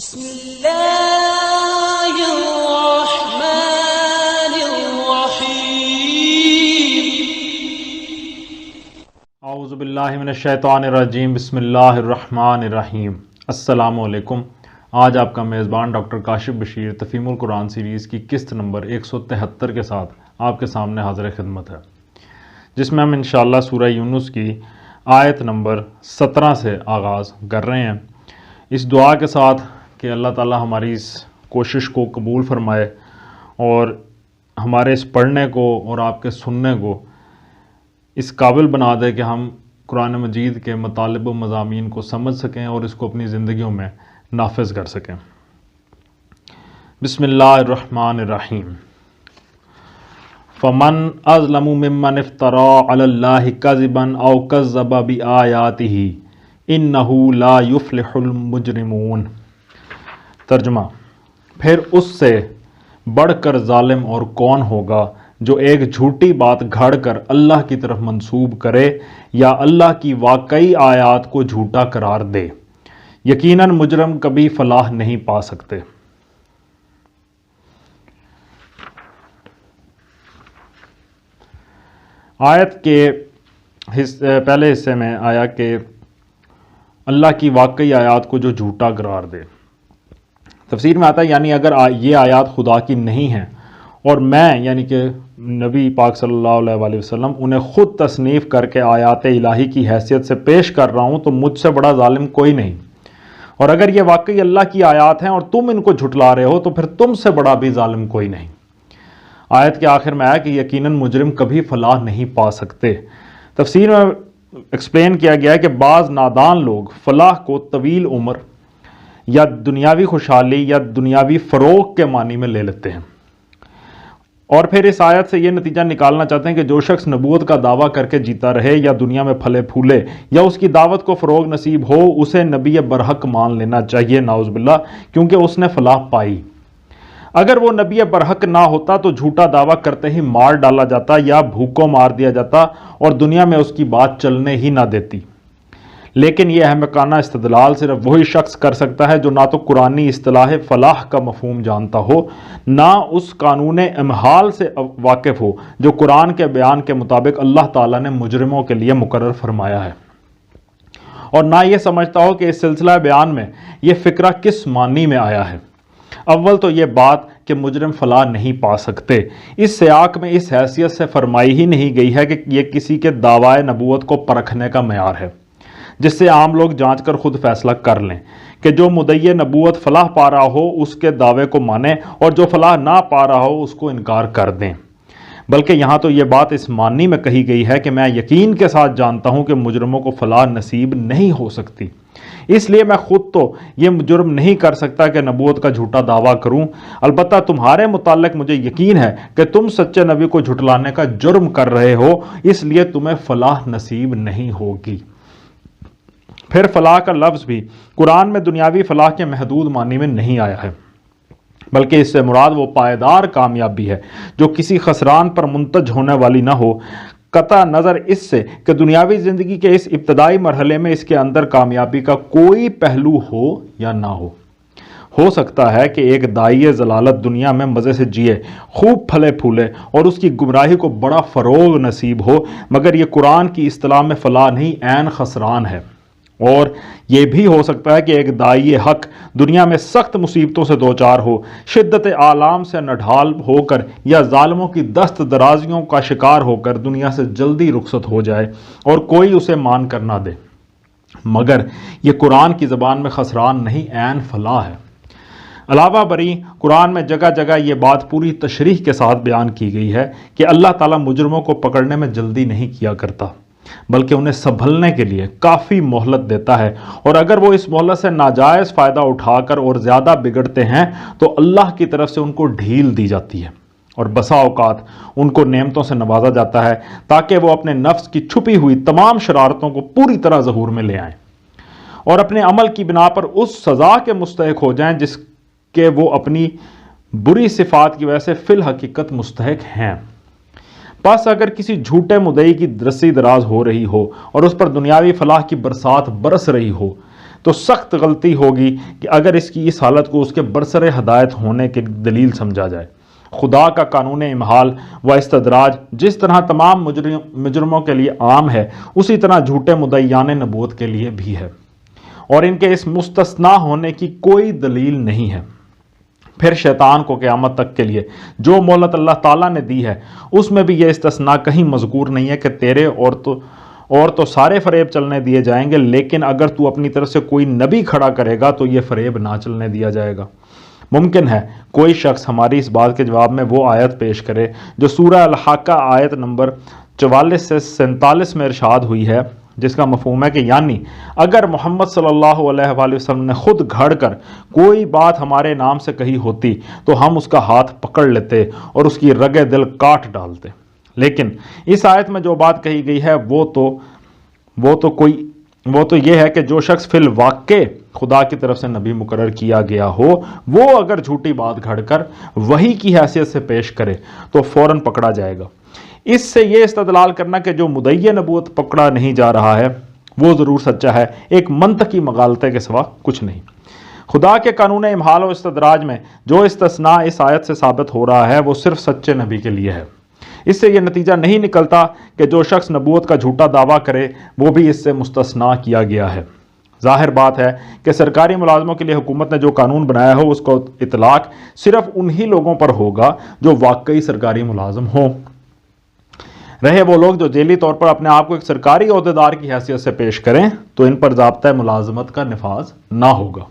بسم اللہ الرحمن الرحیم۔ اعوذ باللہ من الشیطان الرجیم، بسم اللہ الرحمن الرحیم۔ السلام علیکم۔ آج آپ کا میزبان ڈاکٹر کاشف بشیر تفہیم القرآن سیریز کی قسط نمبر 173 کے ساتھ آپ کے سامنے حاضر خدمت ہے، جس میں ہم انشاءاللہ سورہ یونس کی آیت نمبر 17 سے آغاز کر رہے ہیں، اس دعا کے ساتھ کہ اللہ تعالی ہماری اس کوشش کو قبول فرمائے اور ہمارے اس پڑھنے کو اور آپ کے سننے کو اس قابل بنا دے کہ ہم قرآن مجید کے مطالب و مضامین کو سمجھ سکیں اور اس کو اپنی زندگیوں میں نافذ کر سکیں۔ بسم اللہ الرحمن الرحیم۔ فمن اظلم ممن افترى علی اللہ کذبا او کذب بآیاتہ انہ لا یفلح المجرمون۔ ترجمہ، پھر اس سے بڑھ کر ظالم اور کون ہوگا جو ایک جھوٹی بات گھڑ کر اللہ کی طرف منسوب کرے یا اللہ کی واقعی آیات کو جھوٹا قرار دے۔ یقیناً مجرم کبھی فلاح نہیں پا سکتے۔ آیت کے پہلے حصے میں آیا کہ اللہ کی واقعی آیات کو جو جھوٹا قرار دے۔ تفسیر میں آتا ہے یعنی اگر یہ آیات خدا کی نہیں ہیں اور میں یعنی کہ نبی پاک صلی اللہ علیہ وسلم انہیں خود تصنیف کر کے آیات الہی کی حیثیت سے پیش کر رہا ہوں تو مجھ سے بڑا ظالم کوئی نہیں، اور اگر یہ واقعی اللہ کی آیات ہیں اور تم ان کو جھٹلا رہے ہو تو پھر تم سے بڑا بھی ظالم کوئی نہیں۔ آیت کے آخر میں آیا کہ یقیناً مجرم کبھی فلاح نہیں پا سکتے۔ تفسیر میں ایکسپلین کیا گیا ہے کہ بعض نادان لوگ فلاح کو طویل عمر یا دنیاوی خوشحالی یا دنیاوی فروغ کے معنی میں لے لیتے ہیں، اور پھر اس آیت سے یہ نتیجہ نکالنا چاہتے ہیں کہ جو شخص نبوت کا دعویٰ کر کے جیتا رہے یا دنیا میں پھلے پھولے یا اس کی دعوت کو فروغ نصیب ہو اسے نبی برحق مان لینا چاہیے، نعوذ باللہ، کیونکہ اس نے فلاح پائی۔ اگر وہ نبی برحق نہ ہوتا تو جھوٹا دعویٰ کرتے ہی مار ڈالا جاتا یا بھوکوں مار دیا جاتا اور دنیا میں اس کی بات چلنے ہی نہ دیتی۔ لیکن یہ احمقانہ استدلال صرف وہی شخص کر سکتا ہے جو نہ تو قرآنی اصطلاح فلاح کا مفہوم جانتا ہو، نہ اس قانون امحال سے واقف ہو جو قرآن کے بیان کے مطابق اللہ تعالیٰ نے مجرموں کے لیے مقرر فرمایا ہے، اور نہ یہ سمجھتا ہو کہ اس سلسلہ بیان میں یہ فقرہ کس معنی میں آیا ہے۔ اول تو یہ بات کہ مجرم فلاح نہیں پا سکتے اس سیاق میں اس حیثیت سے فرمائی ہی نہیں گئی ہے کہ یہ کسی کے دعوی نبوت کو پرکھنے کا معیار ہے جس سے عام لوگ جانچ کر خود فیصلہ کر لیں کہ جو مدعی نبوت فلاح پا رہا ہو اس کے دعوے کو مانیں اور جو فلاح نہ پا رہا ہو اس کو انکار کر دیں، بلکہ یہاں تو یہ بات اس معنی میں کہی گئی ہے کہ میں یقین کے ساتھ جانتا ہوں کہ مجرموں کو فلاح نصیب نہیں ہو سکتی، اس لیے میں خود تو یہ جرم نہیں کر سکتا کہ نبوت کا جھوٹا دعویٰ کروں، البتہ تمہارے متعلق مجھے یقین ہے کہ تم سچے نبی کو جھٹلانے کا جرم کر رہے ہو، اس لیے تمہیں فلاح نصیب نہیں ہوگی۔ پھر فلاح کا لفظ بھی قرآن میں دنیاوی فلاح کے محدود معنی میں نہیں آیا ہے، بلکہ اس سے مراد وہ پائیدار کامیابی ہے جو کسی خسران پر منتج ہونے والی نہ ہو، قطع نظر اس سے کہ دنیاوی زندگی کے اس ابتدائی مرحلے میں اس کے اندر کامیابی کا کوئی پہلو ہو یا نہ ہو۔ ہو سکتا ہے کہ ایک داعی ضلالت دنیا میں مزے سے جیے، خوب پھلے پھولے اور اس کی گمراہی کو بڑا فروغ نصیب ہو، مگر یہ قرآن کی اصطلاح میں فلاح نہیں، عین خسران ہے۔ اور یہ بھی ہو سکتا ہے کہ ایک داعی حق دنیا میں سخت مصیبتوں سے دوچار ہو، شدت آلام سے نڈھال ہو کر یا ظالموں کی دست درازیوں کا شکار ہو کر دنیا سے جلدی رخصت ہو جائے اور کوئی اسے مان کر نہ دے، مگر یہ قرآن کی زبان میں خسران نہیں، عین فلاح ہے۔ علاوہ بری قرآن میں جگہ جگہ یہ بات پوری تشریح کے ساتھ بیان کی گئی ہے کہ اللہ تعالیٰ مجرموں کو پکڑنے میں جلدی نہیں کیا کرتا، بلکہ انہیں سنبھلنے کے لیے کافی مہلت دیتا ہے، اور اگر وہ اس مہلت سے ناجائز فائدہ اٹھا کر اور زیادہ بگڑتے ہیں تو اللہ کی طرف سے ان کو ڈھیل دی جاتی ہے اور بسا اوقات ان کو نعمتوں سے نوازا جاتا ہے تاکہ وہ اپنے نفس کی چھپی ہوئی تمام شرارتوں کو پوری طرح ظہور میں لے آئیں اور اپنے عمل کی بنا پر اس سزا کے مستحق ہو جائیں جس کے وہ اپنی بری صفات کی وجہ سے فی الحقیقت مستحق ہیں۔ بس اگر کسی جھوٹے مدعی کی رسی دراز ہو رہی ہو اور اس پر دنیاوی فلاح کی برسات برس رہی ہو تو سخت غلطی ہوگی کہ اگر اس کی اس حالت کو اس کے برسر ہدایت ہونے کی دلیل سمجھا جائے۔ خدا کا قانون امحال و استدراج جس طرح تمام مجرموں کے لیے عام ہے، اسی طرح جھوٹے مدعیان نبوت کے لیے بھی ہے، اور ان کے اس مستثنا ہونے کی کوئی دلیل نہیں ہے۔ پھر شیطان کو قیامت تک کے لیے جو مہلت اللہ تعالیٰ نے دی ہے، اس میں بھی یہ استثناء کہیں مذکور نہیں ہے کہ تیرے اور تو سارے فریب چلنے دیے جائیں گے، لیکن اگر تو اپنی طرف سے کوئی نبی کھڑا کرے گا تو یہ فریب نہ چلنے دیا جائے گا۔ ممکن ہے کوئی شخص ہماری اس بات کے جواب میں وہ آیت پیش کرے جو سورہ الحاقہ آیت نمبر 44 سے 47 میں ارشاد ہوئی ہے، جس کا مفہوم ہے کہ یعنی اگر محمد صلی اللہ علیہ وآلہ وسلم نے خود گھڑ کر کوئی بات ہمارے نام سے کہی ہوتی تو ہم اس کا ہاتھ پکڑ لیتے اور اس کی رگے دل کاٹ ڈالتے، لیکن اس آیت میں جو بات کہی گئی ہے وہ تو یہ ہے کہ جو شخص فی الواقع خدا کی طرف سے نبی مقرر کیا گیا ہو، وہ اگر جھوٹی بات گھڑ کر وحی کی حیثیت سے پیش کرے تو فوراً پکڑا جائے گا۔ اس سے یہ استدلال کرنا کہ جو مدعی نبوت پکڑا نہیں جا رہا ہے وہ ضرور سچا ہے، ایک منطقی مغالطے کے سوا کچھ نہیں۔ خدا کے قانون امحال و استدراج میں جو استثناء اس آیت سے ثابت ہو رہا ہے وہ صرف سچے نبی کے لیے ہے۔ اس سے یہ نتیجہ نہیں نکلتا کہ جو شخص نبوت کا جھوٹا دعویٰ کرے وہ بھی اس سے مستثنا کیا گیا ہے۔ ظاہر بات ہے کہ سرکاری ملازموں کے لیے حکومت نے جو قانون بنایا ہو اس کو اطلاق صرف انہی لوگوں پر ہوگا جو واقعی سرکاری ملازم ہوں۔ رہے وہ لوگ جو ذیلی طور پر اپنے آپ کو ایک سرکاری عہدیدار کی حیثیت سے پیش کریں تو ان پر ضابطۂ ملازمت کا نفاذ نہ ہوگا،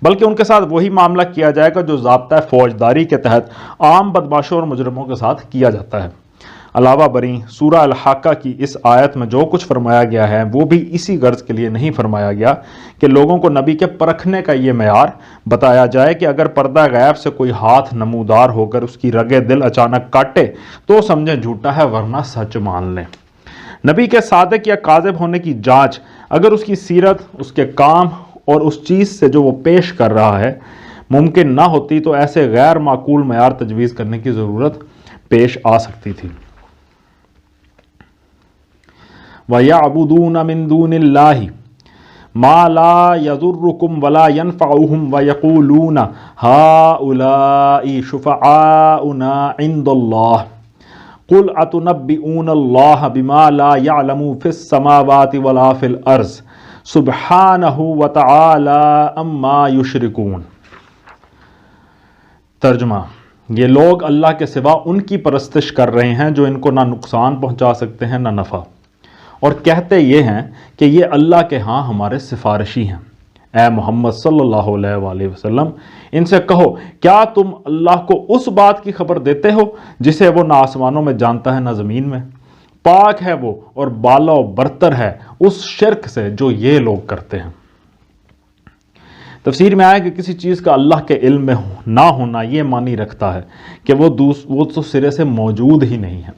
بلکہ ان کے ساتھ وہی معاملہ کیا جائے گا جو ضابطۂ فوجداری کے تحت عام بدماشوں اور مجرموں کے ساتھ کیا جاتا ہے۔ علاوہ بریں سورہ الحاقہ کی اس آیت میں جو کچھ فرمایا گیا ہے وہ بھی اسی غرض کے لیے نہیں فرمایا گیا کہ لوگوں کو نبی کے پرکھنے کا یہ معیار بتایا جائے کہ اگر پردہ غیب سے کوئی ہاتھ نمودار ہو کر اس کی رگے دل اچانک کاٹے تو سمجھیں جھوٹا ہے، ورنہ سچ مان لیں۔ نبی کے صادق یا کاذب ہونے کی جانچ اگر اس کی سیرت، اس کے کام اور اس چیز سے جو وہ پیش کر رہا ہے ممکن نہ ہوتی تو ایسے غیر معقول معیار تجویز کرنے کی ضرورت پیش آ سکتی تھی۔ وَيَعْبُدُونَ مِن دُونِ اللَّهِ مَا لَا يَضُرُّكُمْ وَلَا يَنْفَعُهُمْ وَيَقُولُونَ هَؤُلَاءِ شُفَعَاؤُنَا عِندَ اللَّهِ قُلْ أَتُنَبِّئُونَ اللَّهَ بِمَا لَا يَعْلَمُ فِي السَّمَاوَاتِ وَلَا فِي الْأَرْضِ سُبْحَانَهُ وَتَعَالَىٰ عَمَّا يُشْرِكُونَ۔ ترجمہ: یہ لوگ اللہ کے سوا ان کی پرستش کر رہے ہیں جو ان کو نہ نقصان پہنچا سکتے ہیں نہ نفع، اور کہتے یہ ہیں کہ یہ اللہ کے ہاں ہمارے سفارشی ہیں۔ اے محمد صلی اللہ علیہ وآلہ وسلم، ان سے کہو کیا تم اللہ کو اس بات کی خبر دیتے ہو جسے وہ نہ آسمانوں میں جانتا ہے نہ زمین میں؟ پاک ہے وہ اور بالا و برتر ہے اس شرک سے جو یہ لوگ کرتے ہیں۔ تفسیر میں آیا کہ کسی چیز کا اللہ کے علم میں نہ ہونا یہ معنی رکھتا ہے کہ وہ تو سرے سے موجود ہی نہیں ہے،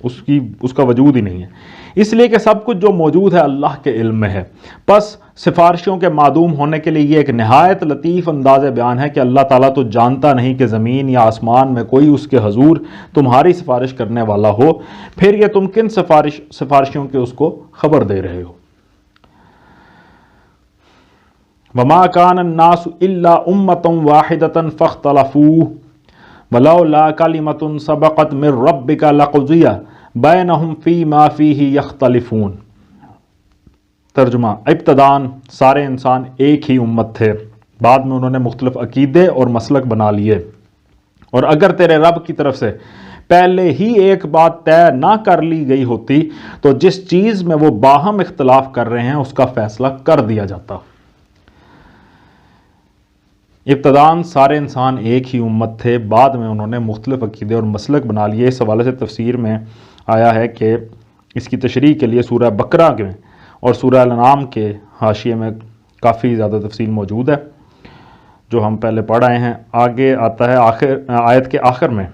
اس کا وجود ہی نہیں ہے، اس لیے کہ سب کچھ جو موجود ہے اللہ کے علم میں ہے۔ پس سفارشیوں کے معدوم ہونے کے لیے یہ ایک نہایت لطیف انداز بیان ہے کہ اللہ تعالیٰ تو جانتا نہیں کہ زمین یا آسمان میں کوئی اس کے حضور تمہاری سفارش کرنے والا ہو، پھر یہ تم کن سفارشیوں کے اس کو خبر دے رہے ہو۔ وَمَا كَانَ النَّاسُ إِلَّا أُمَّةً وَاحِدَةً فَاخْتَلَفُوا وَلَوْلَا كَلِمَةٌ سَبَقَتْ مِن رَّبِّكَ لَقُضِيَ بَيْنَهُمْ فِيمَا فِيهِ يَخْتَلِفُونَ۔ ترجمہ: ابتداً سارے انسان ایک ہی امت تھے، بعد میں انہوں نے مختلف عقیدے اور مسلک بنا لیے، اور اگر تیرے رب کی طرف سے پہلے ہی ایک بات طے نہ کر لی گئی ہوتی تو جس چیز میں وہ باہم اختلاف کر رہے ہیں اس کا فیصلہ کر دیا جاتا۔ ابتداً سارے انسان ایک ہی امت تھے، بعد میں انہوں نے مختلف عقیدے اور مسلک بنا لیے۔ اس حوالے سے تفسیر میں آیا ہے کہ اس کی تشریح کے لیے سورہ بقرہ میں اور سورہ الانعام کے حاشیے میں کافی زیادہ تفصیل موجود ہے جو ہم پہلے پڑھ آئے ہیں۔ آگے آتا ہے آیت کے آخر میں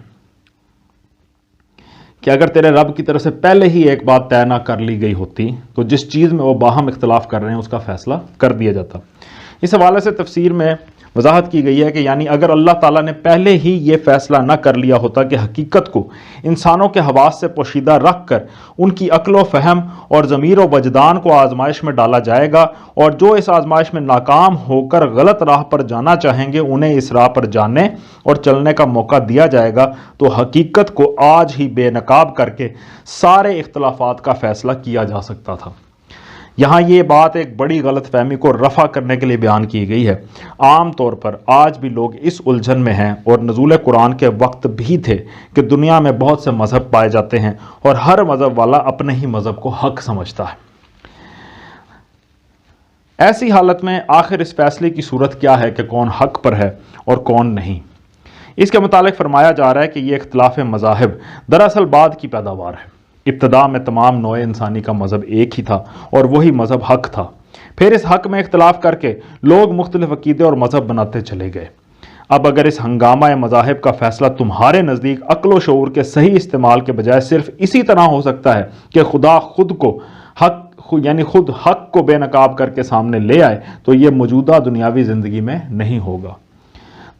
کہ اگر تیرے رب کی طرف سے پہلے ہی ایک بات طے نہ کر لی گئی ہوتی تو جس چیز میں وہ باہم اختلاف کر رہے ہیں اس کا فیصلہ کر دیا جاتا۔ اس حوالے سے تفسیر میں وضاحت کی گئی ہے کہ یعنی اگر اللہ تعالیٰ نے پہلے ہی یہ فیصلہ نہ کر لیا ہوتا کہ حقیقت کو انسانوں کے حواس سے پوشیدہ رکھ کر ان کی عقل و فہم اور ضمیر و وجدان کو آزمائش میں ڈالا جائے گا، اور جو اس آزمائش میں ناکام ہو کر غلط راہ پر جانا چاہیں گے انہیں اس راہ پر جانے اور چلنے کا موقع دیا جائے گا، تو حقیقت کو آج ہی بے نقاب کر کے سارے اختلافات کا فیصلہ کیا جا سکتا تھا۔ یہاں یہ بات ایک بڑی غلط فہمی کو رفع کرنے کے لیے بیان کی گئی ہے۔ عام طور پر آج بھی لوگ اس الجھن میں ہیں، اور نزول قرآن کے وقت بھی تھے، کہ دنیا میں بہت سے مذہب پائے جاتے ہیں اور ہر مذہب والا اپنے ہی مذہب کو حق سمجھتا ہے۔ ایسی حالت میں آخر اس فیصلے کی صورت کیا ہے کہ کون حق پر ہے اور کون نہیں؟ اس کے متعلق فرمایا جا رہا ہے کہ یہ اختلاف مذاہب دراصل بعد کی پیداوار ہے۔ ابتدا میں تمام نوع انسانی کا مذہب ایک ہی تھا اور وہی مذہب حق تھا۔ پھر اس حق میں اختلاف کر کے لوگ مختلف عقیدے اور مذہب بناتے چلے گئے۔ اب اگر اس ہنگامہ مذاہب کا فیصلہ تمہارے نزدیک عقل و شعور کے صحیح استعمال کے بجائے صرف اسی طرح ہو سکتا ہے کہ خدا خود کو خود حق کو بے نقاب کر کے سامنے لے آئے، تو یہ موجودہ دنیاوی زندگی میں نہیں ہوگا۔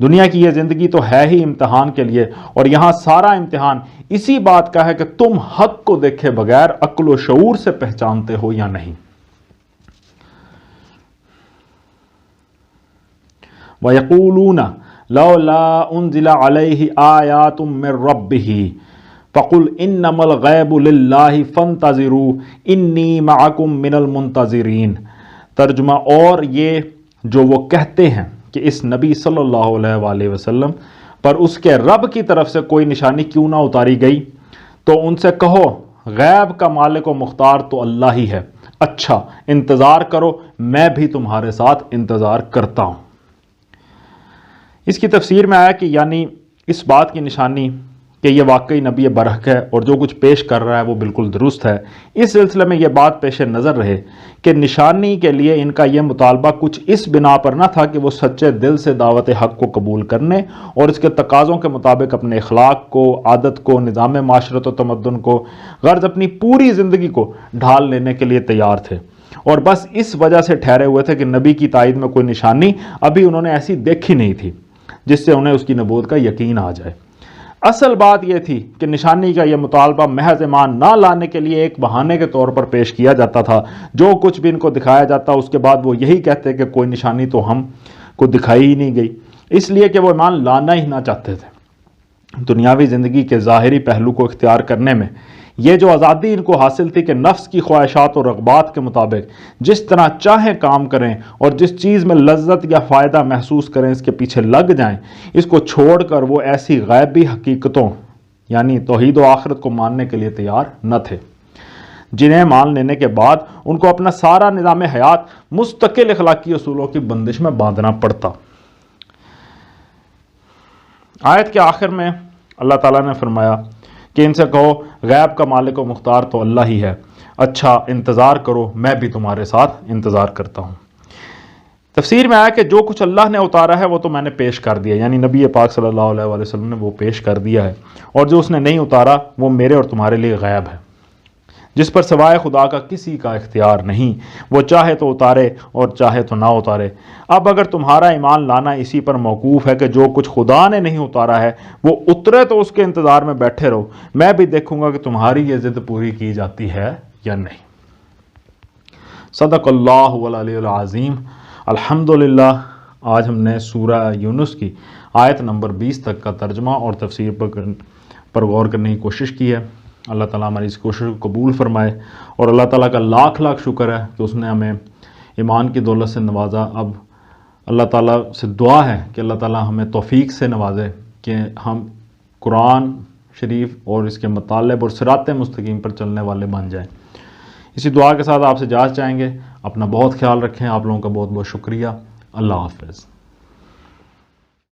دنیا کی یہ زندگی تو ہے ہی امتحان کے لیے، اور یہاں سارا امتحان اسی بات کا ہے کہ تم حق کو دیکھے بغیر عقل و شعور سے پہچانتے ہو یا نہیں۔ وَيَقُولُونَ لَوْلَا أُنزِلَ عَلَيْهِ آيَاتٌ مِّن رَّبِّهِ فَقُلْ إِنَّمَا الْغَيْبُ لِلَّهِ فَانتَظِرُوا إِنِّي مَعَكُم مِّنَ الْمُنتَظِرِينَ۔ ترجمہ، اور یہ جو وہ کہتے ہیں کہ اس نبی صلی اللہ علیہ وآلہ وسلم پر اس کے رب کی طرف سے کوئی نشانی کیوں نہ اتاری گئی، تو ان سے کہو غیب کا مالک و مختار تو اللہ ہی ہے، اچھا انتظار کرو، میں بھی تمہارے ساتھ انتظار کرتا ہوں۔ اس کی تفسیر میں آیا کہ یعنی اس بات کی نشانی کہ یہ واقعی نبی برحق ہے اور جو کچھ پیش کر رہا ہے وہ بالکل درست ہے۔ اس سلسلے میں یہ بات پیش نظر رہے کہ نشانی کے لیے ان کا یہ مطالبہ کچھ اس بنا پر نہ تھا کہ وہ سچے دل سے دعوت حق کو قبول کرنے اور اس کے تقاضوں کے مطابق اپنے اخلاق کو، عادت کو، نظام معاشرت و تمدن کو، غرض اپنی پوری زندگی کو ڈھال لینے کے لیے تیار تھے، اور بس اس وجہ سے ٹھہرے ہوئے تھے کہ نبی کی تائید میں کوئی نشانی ابھی انہوں نے ایسی دیکھی نہیں تھی جس سے انہیں اس کی نبوت کا یقین آ جائے۔ اصل بات یہ تھی کہ نشانی کا یہ مطالبہ محض ایمان نہ لانے کے لیے ایک بہانے کے طور پر پیش کیا جاتا تھا۔ جو کچھ بھی ان کو دکھایا جاتا اس کے بعد وہ یہی کہتے کہ کوئی نشانی تو ہم کو دکھائی ہی نہیں گئی، اس لیے کہ وہ ایمان لانا ہی نہ چاہتے تھے۔ دنیاوی زندگی کے ظاہری پہلو کو اختیار کرنے میں یہ جو آزادی ان کو حاصل تھی کہ نفس کی خواہشات اور رغبات کے مطابق جس طرح چاہیں کام کریں اور جس چیز میں لذت یا فائدہ محسوس کریں اس کے پیچھے لگ جائیں، اس کو چھوڑ کر وہ ایسی غیبی حقیقتوں یعنی توحید و آخرت کو ماننے کے لیے تیار نہ تھے، جنہیں مان لینے کے بعد ان کو اپنا سارا نظام حیات مستقل اخلاقی اصولوں کی بندش میں باندھنا پڑتا۔ آیت کے آخر میں اللہ تعالیٰ نے فرمایا کہ ان سے کہو غیب کا مالک و مختار تو اللہ ہی ہے، اچھا انتظار کرو، میں بھی تمہارے ساتھ انتظار کرتا ہوں۔ تفسیر میں آیا کہ جو کچھ اللہ نے اتارا ہے وہ تو میں نے پیش کر دیا، یعنی نبی پاک صلی اللہ علیہ وآلہ وسلم نے وہ پیش کر دیا ہے، اور جو اس نے نہیں اتارا وہ میرے اور تمہارے لیے غیب ہے، جس پر سوائے خدا کا کسی کا اختیار نہیں، وہ چاہے تو اتارے اور چاہے تو نہ اتارے۔ اب اگر تمہارا ایمان لانا اسی پر موقوف ہے کہ جو کچھ خدا نے نہیں اتارا ہے وہ اترے تو اس کے انتظار میں بیٹھے رہو، میں بھی دیکھوں گا کہ تمہاری یہ ضد پوری کی جاتی ہے یا نہیں۔ صدق اللہ العلی العظیم۔ الحمدللہ آج ہم نے سورہ یونس کی آیت نمبر 20 تک کا ترجمہ اور تفسیر پر غور کرنے کی کوشش کی ہے۔ اللہ تعالیٰ ہماری اس کوشش کو قبول فرمائے، اور اللہ تعالیٰ کا لاکھ لاکھ شکر ہے کہ اس نے ہمیں ایمان کی دولت سے نوازا۔ اب اللہ تعالیٰ سے دعا ہے کہ اللہ تعالیٰ ہمیں توفیق سے نوازے کہ ہم قرآن شریف اور اس کے مطالب اور صراط مستقیم پر چلنے والے بن جائیں۔ اسی دعا کے ساتھ آپ سے اجازت چاہیں گے۔ اپنا بہت خیال رکھیں۔ آپ لوگوں کا بہت بہت شکریہ۔ اللہ حافظ۔